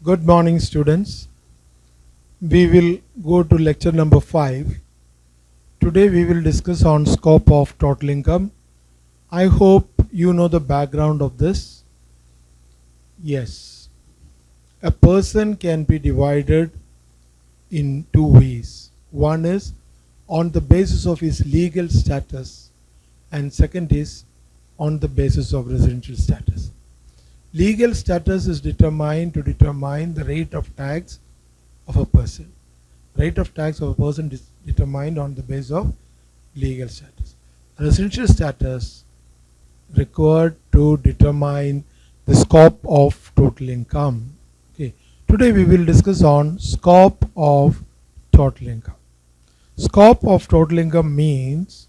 Good morning, students. We will go to lecture number 5. Today we will discuss on scope of total income. I hope you know the background of this. Yes, a person can be divided in two ways. One is on the basis of his legal status, and second is on the basis of residential status. Legal status is determined to determine the rate of tax of a person. Rate of tax of a person is determined on the basis of legal status. Residential status required to determine the scope of total income. Okay. Today we will discuss on scope of total income. Scope of total income means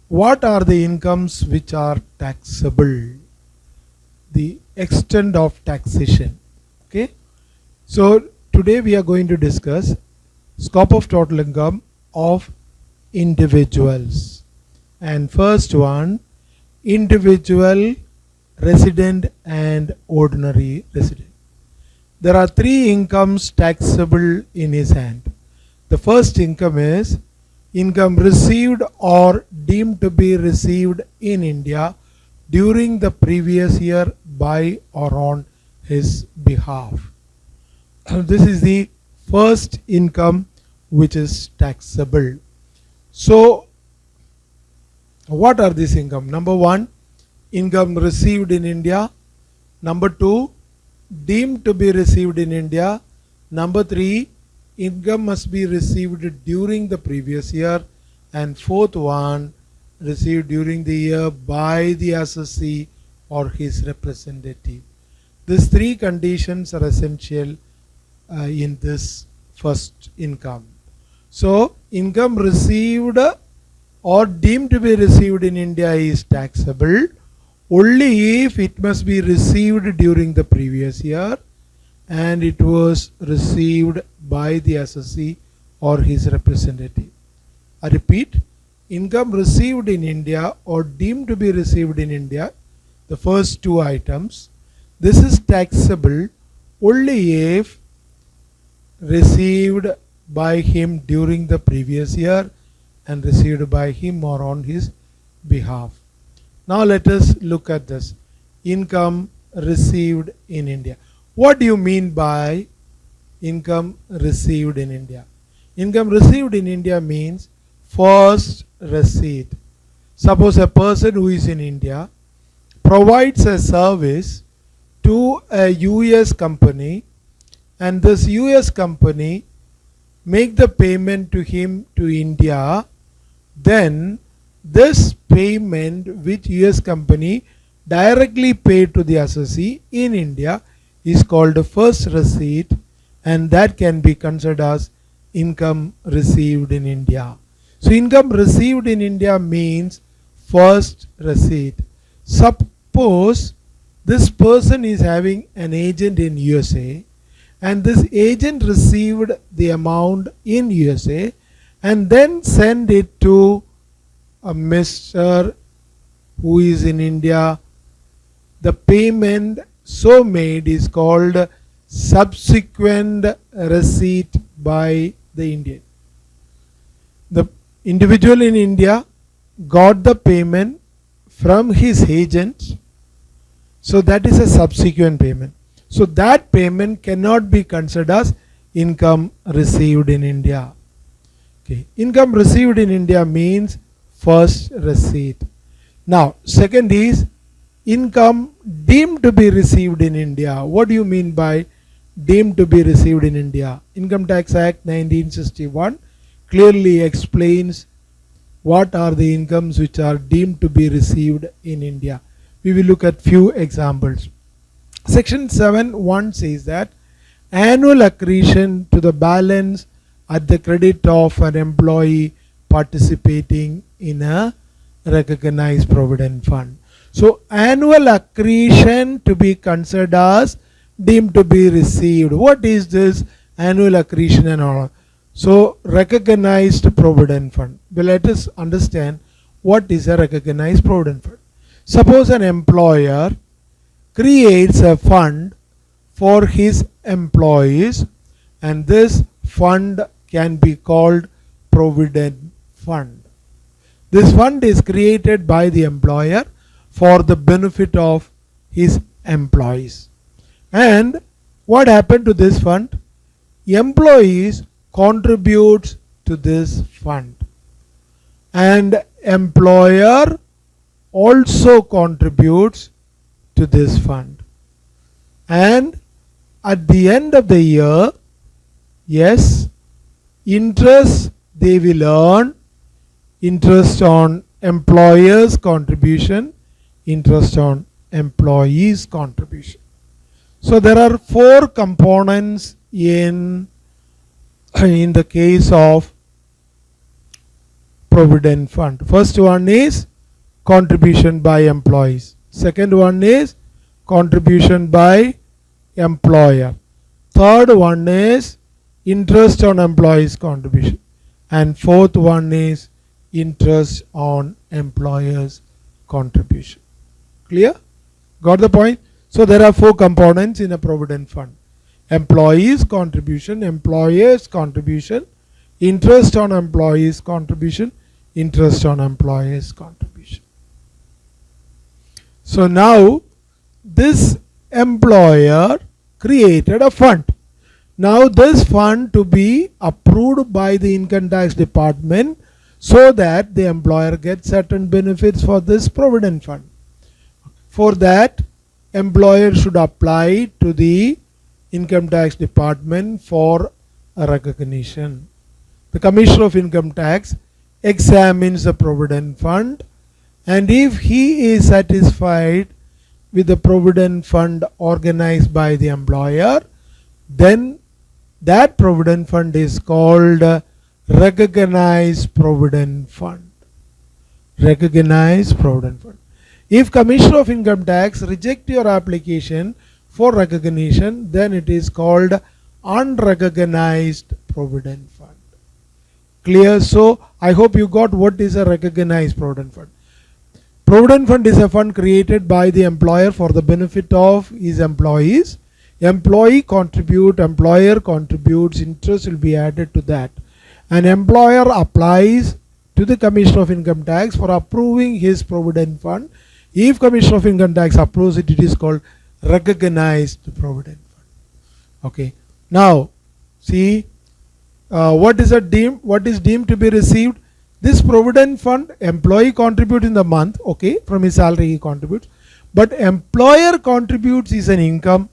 what are the incomes which are taxable, the extent of taxation. Okay. So today we are going to discuss scope of total income of individuals. And first one, individual, resident and ordinary resident. There are three incomes taxable in his hand. The first income is income received or deemed to be received in India during the previous year by or on his behalf. This is the first income which is taxable. So what are these income? Number one, income received in India. Number two, deemed to be received in India. Number three, income must be received during the previous year. And fourth one, received during the year by the assessee or his representative. These three conditions are essential in this first income. So income received or deemed to be received in India is taxable only if it must be received during the previous year and it was received by the assessee or his representative. I repeat, income received in India or deemed to be received in India, the first two items, this is taxable only if received by him during the previous year and received by him or on his behalf. Now let us look at this. Income received in India. What do you mean by income received in India? Income received in India means first receipt. Suppose a person who is in India provides a service to a US company and this US company make the payment to him to India, then this payment which US company directly paid to the assessee in India is called a first receipt, and that can be considered as income received in India. So income received in India means first receipt. Suppose this person is having an agent in USA and this agent received the amount in USA and then sent it to a Mr. who is in India. The payment so made is called subsequent receipt by the Indian. The individual in India got the payment from his agent, so that is a subsequent payment. So that payment cannot be considered as income received in India. Okay. Income received in India means first receipt. Now second is income deemed to be received in India. What do you mean by deemed to be received in India? Income Tax Act 1961 clearly explains what are the incomes which are deemed to be received in India. We will look at few examples. Section 7(1) says that annual accretion to the balance at the credit of an employee participating in a recognized provident fund. So annual accretion to be considered as deemed to be received. What is this annual accretion and all? So recognized provident fund. Well, let us understand what is a recognized provident fund. Suppose an employer creates a fund for his employees, and this fund can be called provident fund. This fund is created by the employer for the benefit of his employees. And what happened to this fund? Employees contribute to this fund, and employer also contributes to this fund. And at the end of the year, yes, interest they will earn, interest on employer's contribution, interest on employees' contribution. So there are four components in the case of provident fund. First one is contribution by employees. Second one is contribution by employer. Third one is interest on employees' contribution. And fourth one is interest on employers' contribution. Clear? Got the point? So there are four components in a provident fund: employees' contribution, employers' contribution, interest on employees' contribution, interest on employers' contribution. So now this employer created a fund. Now this fund to be approved by the income tax department so that the employer gets certain benefits for this provident fund. For that, employer should apply to the income tax department for a recognition. The Commissioner of Income Tax examines the provident fund, and if he is satisfied with the provident fund organized by the employer, then that provident fund is called recognized provident fund. Recognized provident fund. If Commissioner of Income Tax reject your application for recognition, then it is called unrecognized provident fund. Clear? So I hope you got what is a recognized provident fund. Provident fund is a fund created by the employer for the benefit of his employees. Employee contribute, employer contributes, interest will be added to that. An employer applies to the Commissioner of Income Tax for approving his provident fund. If Commissioner of Income Tax approves it, it is called recognized provident fund. Okay. Now, see what is deemed to be received? This provident fund, employee contributes in the month. Okay, from his salary he contributes, but employer contributes is an income.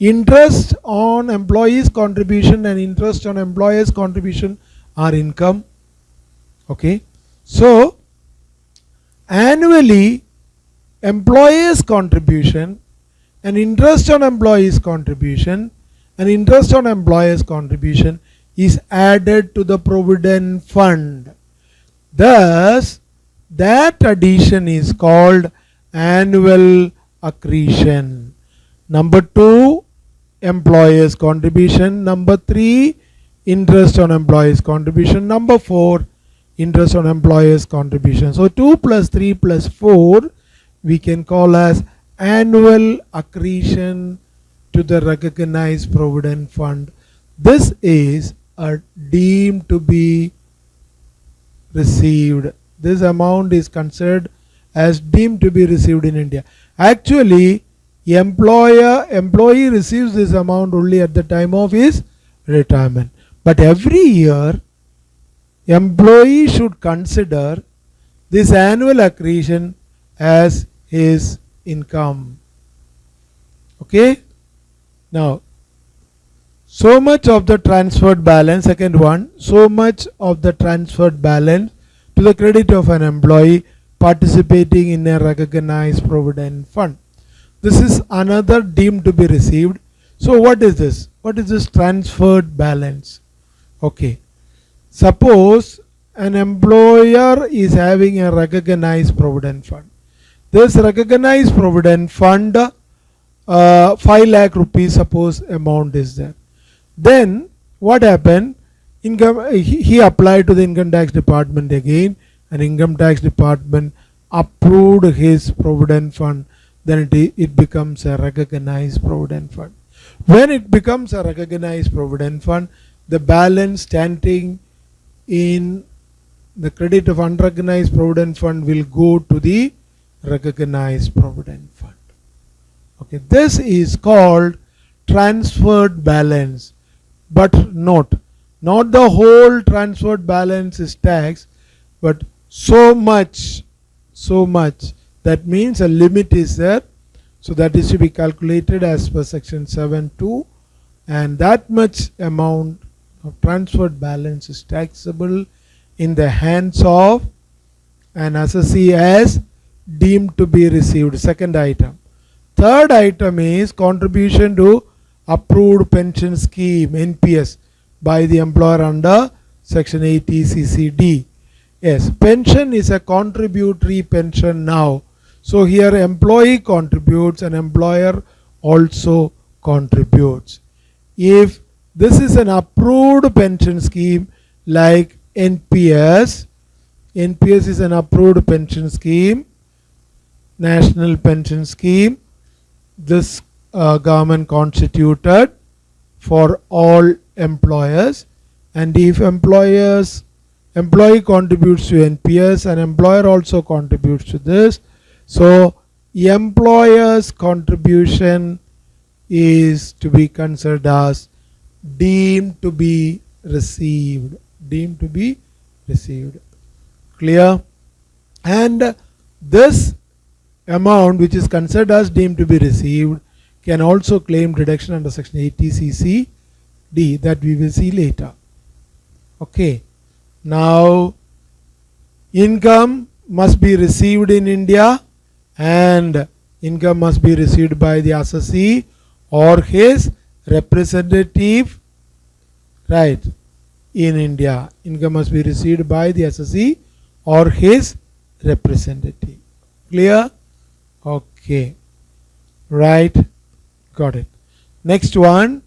Interest on employees' contribution and interest on employers' contribution are income. Okay, so annually employers' contribution and interest on employees' contribution and interest on employers' contribution is added to the provident fund. Thus, that addition is called annual accretion. Number 2, employers' contribution. Number 3, interest on employees' contribution. Number 4, interest on employers' contribution. So 2 plus 3 plus 4 we can call as annual accretion to the recognized provident fund. This is deemed to be received. This amount is considered as deemed to be received in India. Actually, employee receives this amount only at the time of his retirement. But every year, employee should consider this annual accretion as his income. Okay? Now, so much of the transferred balance, second one, so much of the transferred balance to the credit of an employee participating in a recognized provident fund. This is another deemed to be received. So what is this? What is this transferred balance? Okay. Suppose an employer is having a recognized provident fund. This recognized provident fund, 5 lakh rupees suppose amount is there. Then what happened? He applied to the income tax department again, and income tax department approved his provident fund. Then it becomes a recognized provident fund. When it becomes a recognized provident fund, the balance standing in the credit of unrecognized provident fund will go to the recognized provident fund. Okay, this is called transferred balance. But note, not the whole transferred balance is taxed, but so much. That means a limit is there. So that is to be calculated as per section 7(2), and that much amount of transferred balance is taxable in the hands of an assessee as deemed to be received. Second item. Third item is contribution to approved pension scheme NPS by the employer under section 80 CCD. Yes, pension is a contributory pension now. So here employee contributes and employer also contributes. If this is an approved pension scheme like NPS is an approved pension scheme, national pension scheme, this government constituted for all employers, and if employee contributes to NPS and employer also contributes to this, so employer's contribution is to be considered as deemed to be received. Clear? And this amount which is considered as deemed to be received can also claim deduction under section 80 CCD, that we will see later. Okay. Now income must be received in India, and income must be received by the assessee or his representative, right, in India. Income must be received by the assessee or his representative. Clear? Okay. Right. Got it. Next one.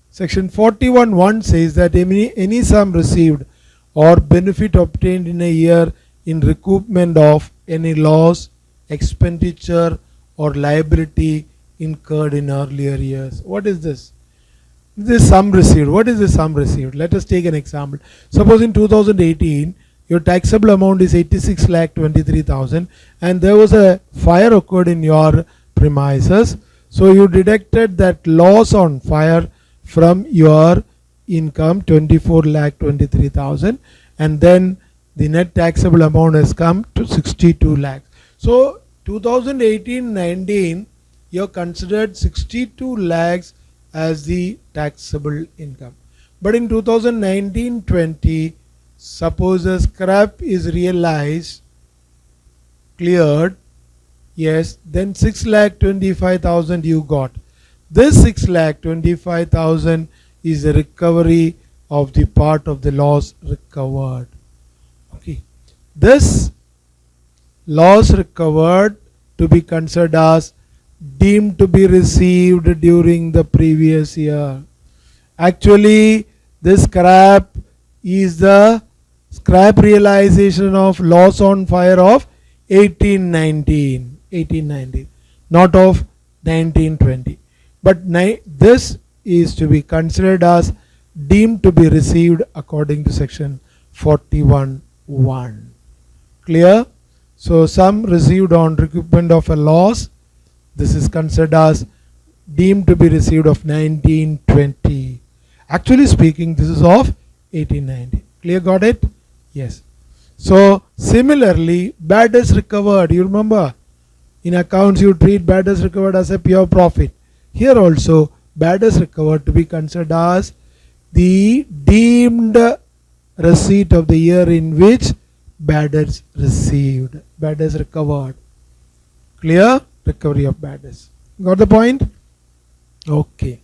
Section 41(1) says that any sum received or benefit obtained in a year in recoupment of any loss, expenditure or liability incurred in earlier years. What is this? This sum received. What is the sum received? Let us take an example. Suppose in 2018 your taxable amount is 86,23,000 and there was a fire occurred in your premises. So you deducted that loss on fire from your income, 24,23,000, and then the net taxable amount has come to 62 lakhs. So 2018-19 you have considered 62 lakhs as the taxable income. But in 2019-20, suppose a scrap is realized, cleared, yes, then 6,25,000 you got. This 6,25,000 is a recovery of the part of the loss recovered. Okay, this loss recovered to be considered as deemed to be received during the previous year. Actually, this scrap is the scrap realization of loss on fire of 1819, not of 1920. But this is to be considered as deemed to be received according to section 41(1). Clear? So sum received on recoupment of a loss, this is considered as deemed to be received of 1920. Actually speaking, this is of 1890. Clear? Got it? Yes. So similarly, bad debts recovered, you remember in accounts you treat bad debts recovered as a pure profit. Here also bad debts recovered to be considered as the deemed receipt of the year in which bad debts received, bad debts recovered. Clear? Recovery of bad debts. Got the point? Okay.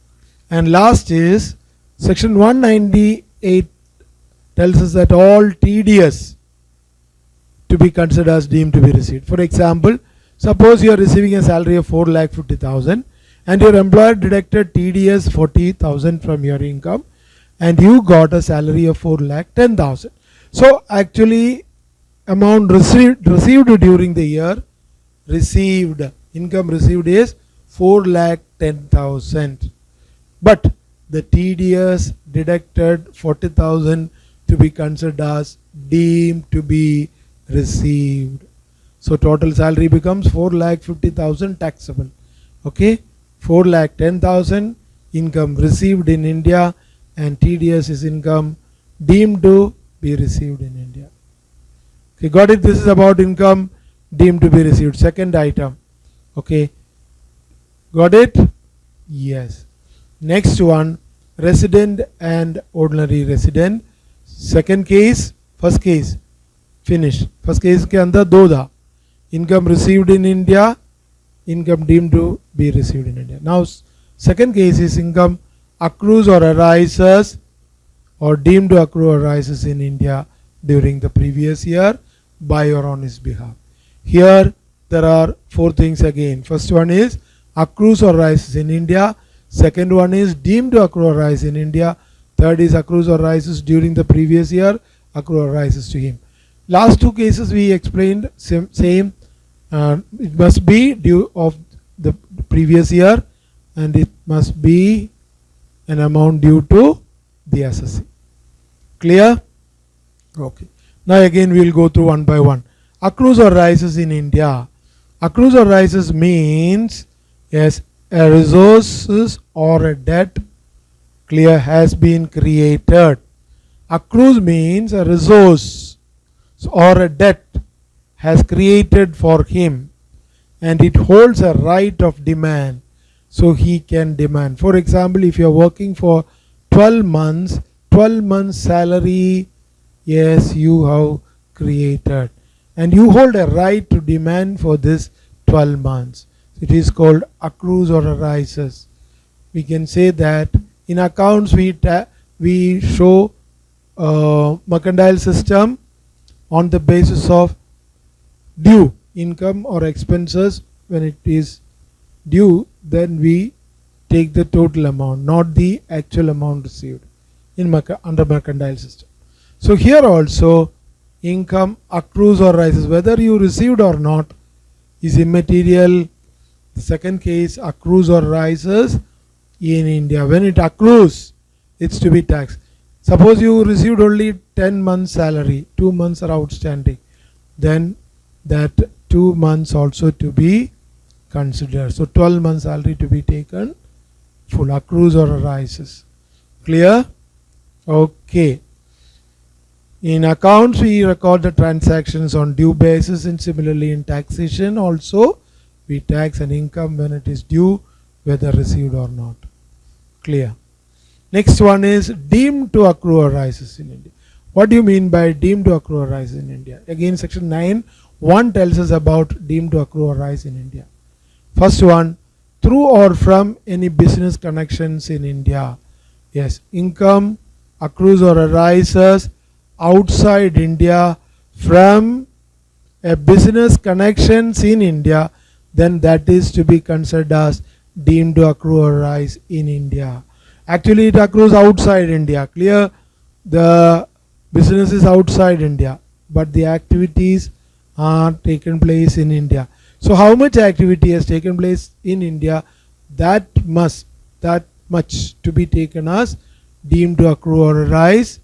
And last is section 198 tells us that all TDS to be considered as deemed to be received. For example, suppose you are receiving a salary of 4,50,000 and your employer deducted TDS 40,000 from your income and you got a salary of 4,10,000. So actually amount received during the year, income received is 4,10,000. but the TDS deducted 40,000 to be considered as deemed to be received. So total salary becomes 4,50,000 taxable. Okay, 4,10,000 income received in India, and TDS is income deemed to be received in India. Okay, got it? This is about income deemed to be received. Second item. Okay, got it? Yes. Next one, resident and ordinary resident. Second case, first case finished. First case के अंदर दो था, income received in India, income deemed to be received in India. Now second case is income accrues or arises or deemed to accrue or arises in India during the previous year by or on his behalf. Here there are four things again. First one is accrues or arises in India. Second one is deemed to accrue or arise in India. Third is accrues or arises during the previous year, accrue or arises to him. Last two cases we explained same. It must be due of the previous year, and it must be an amount due to the SSC. Clear? Okay. Now again we will go through one by one. Accrues or arises in India. Accrues or arises means, yes, a resources or a debt, clear, has been created. Accrues means a resource or a debt has created for him, and it holds a right of demand, so he can demand. For example, if you are working for 12 months salary, yes, you have created, and you hold a right to demand for this 12 months. It is called accrues or arises. We can say that in accounts we show mercantile system on the basis of due income or expenses. When it is due, then we take the total amount, not the actual amount received in under mercantile system. So here also income accrues or arises, whether you received or not is immaterial. The second case, accrues or arises in India. When it accrues, it's to be taxed. Suppose you received only 10 months salary, 2 months are outstanding, then that 2 months also to be considered. So 12 months salary to be taken full, accrues or arises. Clear? Okay. In accounts we record the transactions on due basis, and similarly in taxation also we tax an income when it is due, whether received or not. Clear? Next one is deemed to accrue or arises in India. What do you mean by deemed to accrue or arise in India? Again, section 9(1) tells us about deemed to accrue or arise in India. First one, through or from any business connections in India. Yes, income accrues or arises outside India from a business connections in India, then that is to be considered as deemed to accrue or arise in India. Actually it accrues outside India. Clear? The business is outside India, but the activities are taken place in India. So how much activity has taken place in India, that much to be taken as deemed to accrue or arise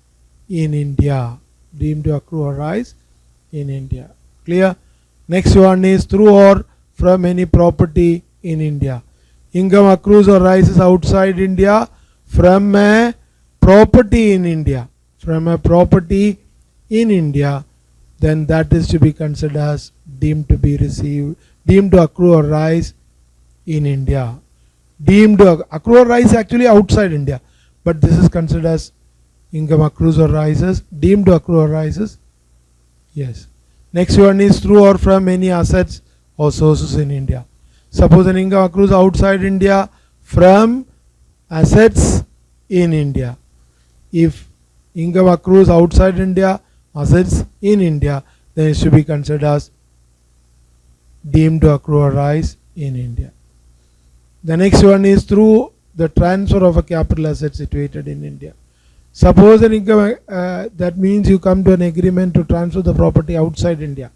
in India. Deemed to accrue or arise in India. Clear? Next one is through or from any property in India. Income accrues or arises outside India from a property in India. From a property in India, then that is to be considered as deemed to be received, deemed to accrue or arise in India. Deemed to accrue or arise actually outside India, but this is considered as income accrues or arises, deemed to accrue or arises. Yes. Next one is through or from any assets or sources in India. Suppose an income accrues outside India from assets in India. If income accrues outside India, assets in India, then it should be considered as deemed to accrue or arise in India. The next one is through the transfer of a capital asset situated in India. Suppose an income, that means you come to an agreement to transfer the property outside India.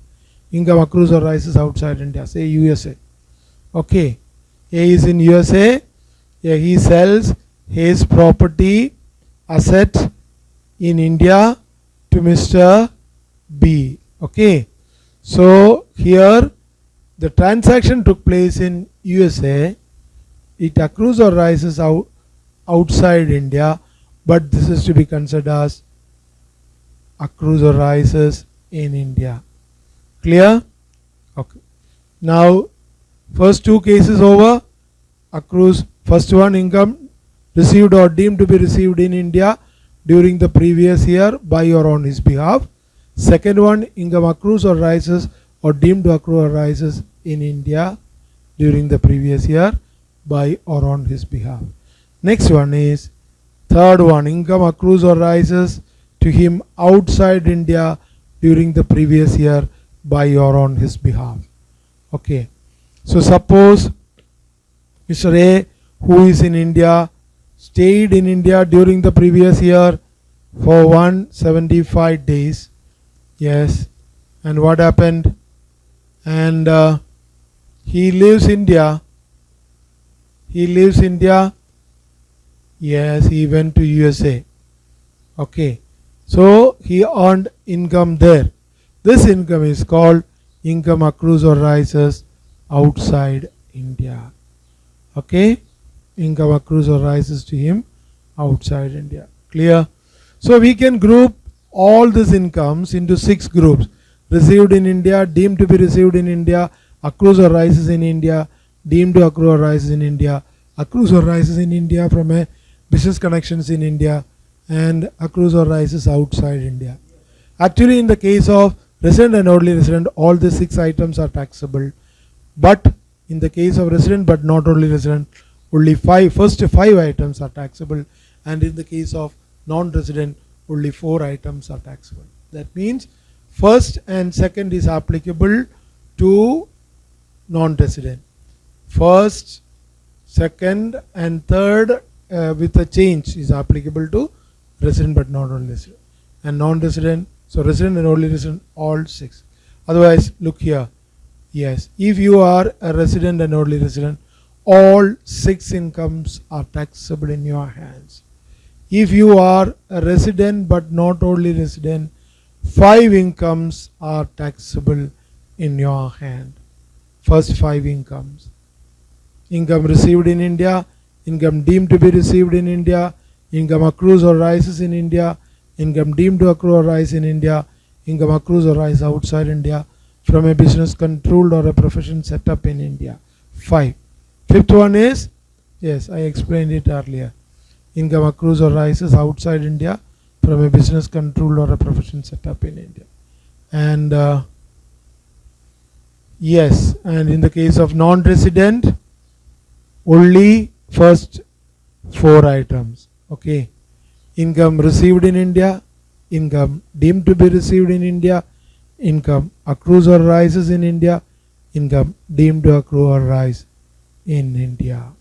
Income accrues or arises outside India, say USA. Okay, A is in USA, he sells his property asset in India to Mr. B. Okay. So here the transaction took place in USA. It accrues or rises outside India, but this is to be considered as accrues or rises in India. Clear? Okay. Now first two cases over. Accrues, first one, income received or deemed to be received in India during the previous year by or on his behalf. Second one, income accrues or rises or deemed to accrue or rises in India during the previous year by or on his behalf. Next one is third one, income accrues or rises to him outside India during the previous year by or on his behalf. Okay. So suppose Mr. A, who is in India, stayed in India during the previous year for 175 days. Yes. And what happened? And he leaves India. He leaves India. Yes, he went to USA. Okay. So he earned income there. This income is called income accrues or rises outside India. Okay. Income accrues or rises to him outside India. Clear? So we can group all these incomes into 6 groups. Received in India, deemed to be received in India, accrues or rises in India, deemed to accrue or rises in India, accrues or rises in India from a business connections in India, and accrues or rises outside India. Actually, in the case of resident and only resident, all the 6 items are taxable. But in the case of resident but not only resident, only first 5 items are taxable, and in the case of non-resident, only 4 items are taxable. That means first and second is applicable to non-resident. First, second and third with a change is applicable to resident but not only resident. And non-resident, so resident and only resident, all 6. Otherwise, look here. Yes, if you are a resident and only resident, all 6 incomes are taxable in your hands. If you are a resident but not only resident, 5 incomes are taxable in your hand. First 5 incomes. Income received in India, income deemed to be received in India, income accrues or rises in India, income deemed to accrue or rise in India, income accrues or rise outside India from a business controlled or a profession set up in India. 5. Fifth one is, yes, I explained it earlier. Income accrues or rises outside India from a business controlled or a profession set up in India. And yes, and in the case of non-resident, only first 4 items. Okay. Income received in India, income deemed to be received in India, income accrues or rises in India, income deemed to accrue or rise in India.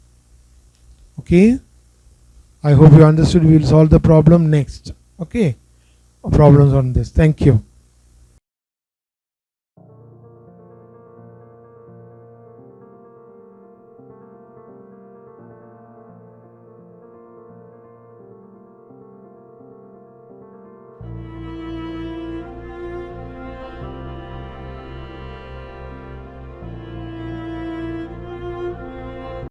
Okay. I hope you understood. We will solve the problem next. Okay. Problems on this. Thank you.